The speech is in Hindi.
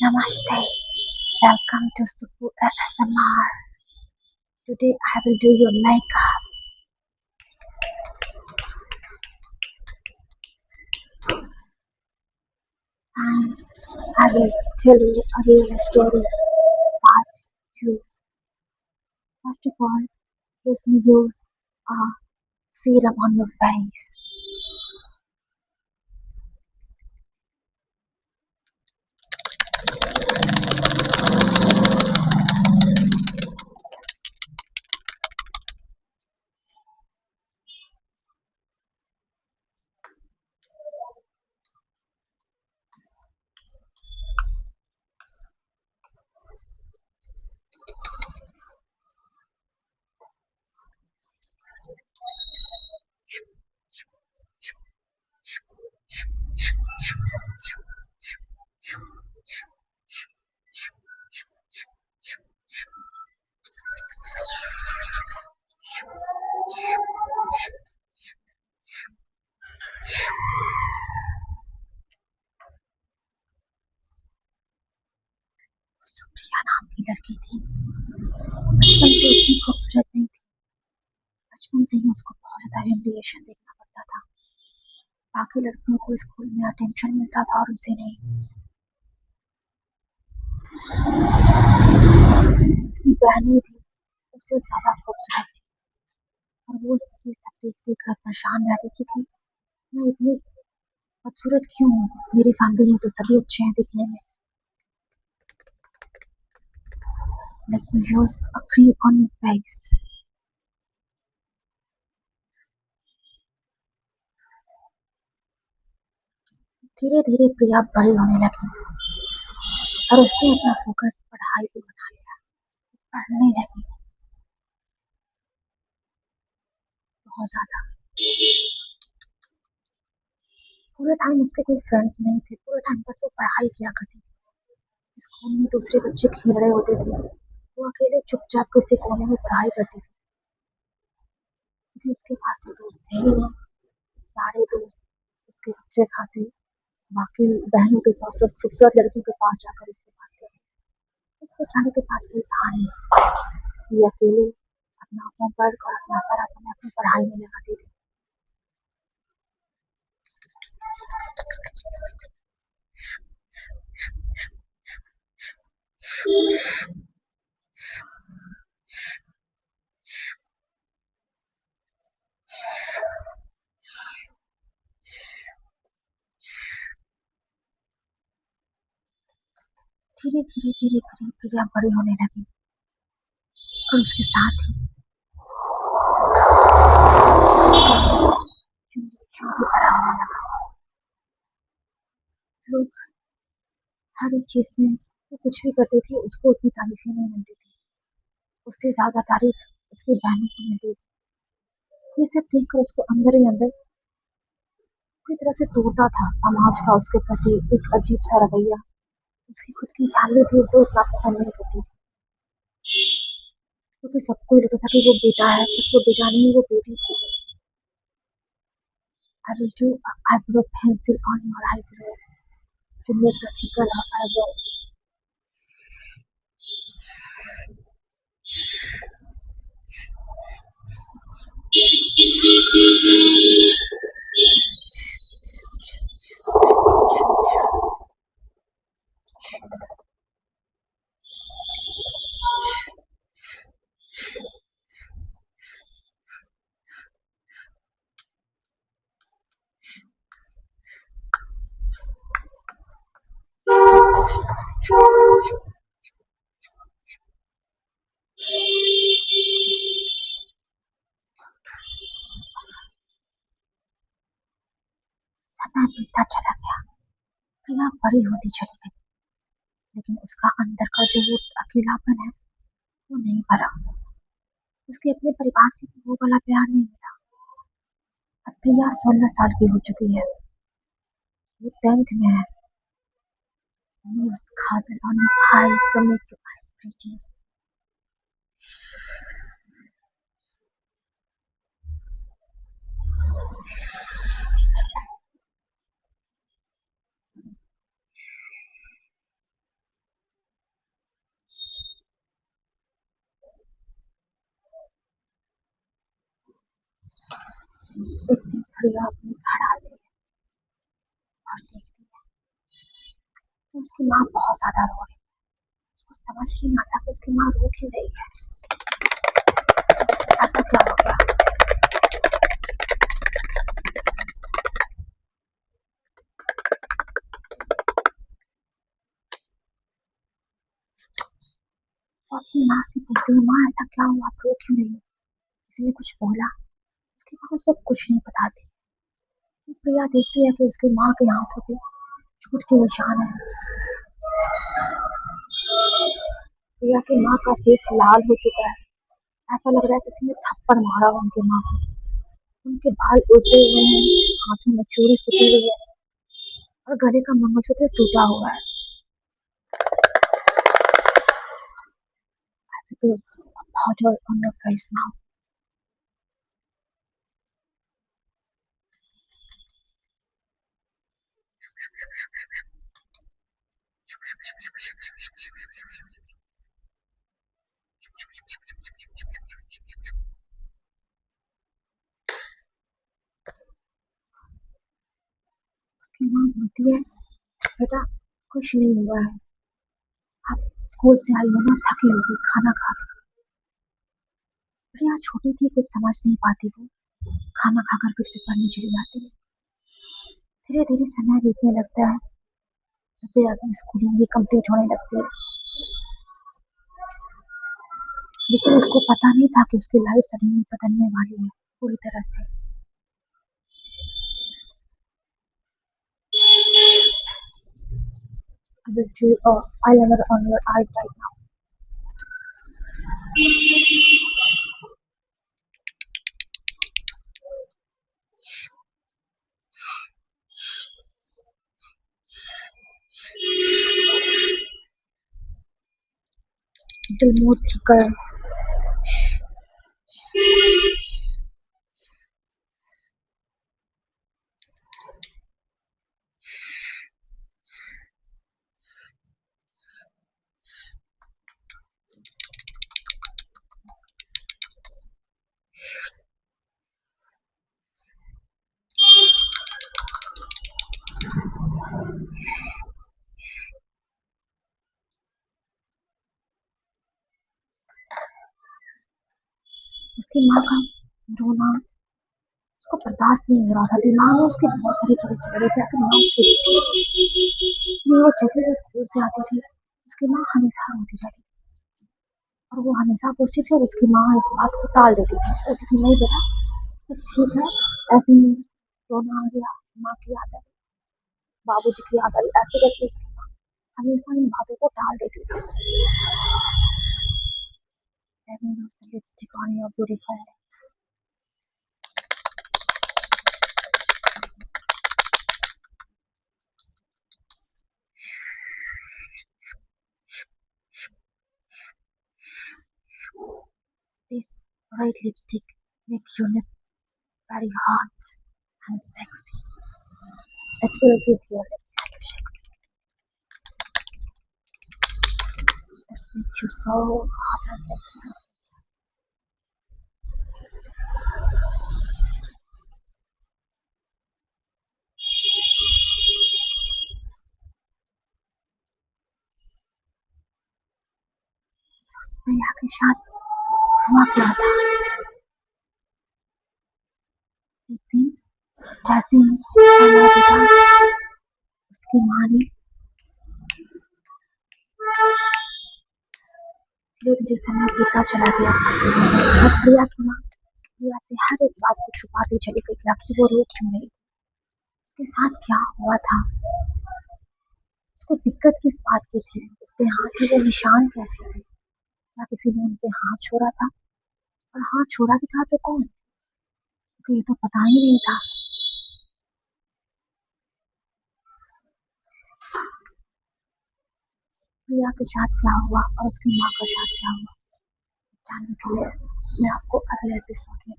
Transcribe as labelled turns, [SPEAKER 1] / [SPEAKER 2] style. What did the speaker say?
[SPEAKER 1] Namaste. Welcome to Supu ASMR. Today I will do your makeup and I will tell you a real story. Part 2. First of all, let me use a serum on your face. Supriya नाम की लड़की थी। बचपन से इतनी खूबसूरत नहीं थी। बचपन से ही उसको बहुत ज्यादा ह्यूमिलिएशन देखना पड़ता था। बाकी लड़कियों को स्कूल में अटेंशन मिलता था और उसे नहीं। उसकी बहनें भी उससे ज्यादा खूबसूरत थी और वो उसकी सब देख देख कर परेशान रहती थी। मैं इतनी खूबसूरत क्यों हूँ? मेरी फैमिली में तो सभी अच्छे हैं दिखने में। Let me use a cream on your face. धीरे धीरे प्रिया बड़ी होने लगी और उसने अपना फोकस पढ़ाई पे बना लिया। पढ़ने लगी बहुत ज्यादा। पूरे टाइम उसके कोई फ्रेंड्स नहीं थे। पूरे टाइम बस वो पढ़ाई किया करती थी। स्कूल में दूसरे बच्चे खेल रहे होते थे, वो अकेले चुपचाप किसी कोने में पढ़ाई करती थी क्योंकि उसके पास तो दोस्त थे ही नहीं। सारे दोस्त उसके अच्छे खासे बाकी बहनों के पास और खूबसूरत लड़कियों के पास जाकर उससे बात करती। उस बेचारे के पास कोई था नहीं। ये अकेले अपना होमवर्क और अपना सारा समय अपनी पढ़ाई में लगाती थी। धीरे धीरे धीरे धीरे प्रिया बड़ी होने लगी और उसके साथ ही ह्यूमिलेशन भी बड़ा होने लगा। लोग हर एक चीज में वो कुछ भी करती थी उसको उतनी तारीफें नहीं मिलती थी। उससे ज्यादा तारीफ उसकी बहनों को मिलती थी। ये सब देखकर उसको अंदर ही अंदर पूरी तरह से टूटा था। समाज का उसके प्रति एक अजीब सा रवैया। उसकी खुद की फैमिली भी उसे उतना पसंद नहीं करती क्योंकि सबको ये लगता था कि वो बेटा है, बट वो बेटा नहीं, वो बेटी थी। I will do a eyebrow pencil on your eyebrows to make the thicker eyebrow. समय बीतता चला गया। प्रिया बड़ी होती चली गई लेकिन उसका अंदर का जो वो अकेलापन है वो नहीं भरा। उसके अपने परिवार से भी वो वाला प्यार नहीं मिला। अब प्रिया 16 साल की हो चुकी है। वो 10th में है। Use kajal on your eyes to make your eyes pretty. एक दिन प्रिया अपने घर आती है और देखती है कि उसकी माँ बहुत ज्यादा रो रही है। उसको समझ नहीं आता कि उसकी माँ रो क्यों रही है, ऐसा क्या हो गया। वो अपनी माँ से पूछती है, माँ ऐसा क्या हुआ, आप रो क्यों रही हो, किसी ने कुछ बोला। उसकी माँ उसे कुछ नहीं बताती। प्रिया देखती है कि उसकी माँ के हाथों पे चोट के निशान है। प्रिया की माँ का फेस लाल हो चुका है, ऐसा लग रहा है किसी ने थप्पड़ मारा हो उनकी माँ को। उनके बाल उजड़े हुए हैं, हाथों में चूड़ी फूटी हुई है और गले का मंगलसूत्र टूटा हुआ है। It is a powder on your face now. उसकी माँ बोलती है, बेटा कुछ नहीं हुआ है, आप स्कूल से आई हो ना, थकी होगी, खाना खा लो। प्रिया छोटी थी, कुछ समझ नहीं पाती, वो खाना खाकर फिर से पढ़ने चली जाती है। धीरे धीरे समय बीतने लगता है, प्रिया की स्कूलिंग भी कंप्लीट होने लगती है। लेकिन उसको पता नहीं था कि उसकी लाइफ सडनली बदलने वाली है पूरी तरह से। I will do eyeliner on your eyes right now. Little more thicker. उसकी माँ का रोना उसको बर्दाश्त नहीं हो रहा था। दिमाग में उसके बहुत सारी चीजें चल रही थी। आखिर माँ उसकी वो जब भी वो स्कूल से आती थी, उसकी माँ हमेशा रोती रहती थी और वो हमेशा पूछती थी और उसकी माँ इस बात को टाल देती थी, कहती थी नहीं बेटा सब ठीक है, ऐसे ही रोना आ गया, माँ की याद आई, बाबूजी की याद आई, ऐसे करके उसकी माँ हमेशा इन बातों को टाल देती थी। Lipstick on your beautiful. This red lipstick makes your lip very hot and sexy. It will give your lips like a shake. It makes you so hot and sexy. प्रिया के साथ हुआ क्या था, एक दिन जैसे ही समय बीता, उसकी माँ ने धीरे धीरे समय बीतता चला गया और प्रिया की माँ प्रिया से हर एक बात को छुपाती चली गई कि आखिर वो रो क्यों रही, उसके साथ क्या हुआ था, उसको दिक्कत किस बात की थी, उसके हाथ में वो निशान कैसे थे, क्या किसी ने उनसे हाथ छोड़ा था, और हाथ छोड़ा भी था तो कौन, क्योंकि ये तो पता ही नहीं था। प्रिया के साथ क्या हुआ और उसकी माँ के साथ क्या हुआ जानने के लिए मैं आपको अगले एपिसोड में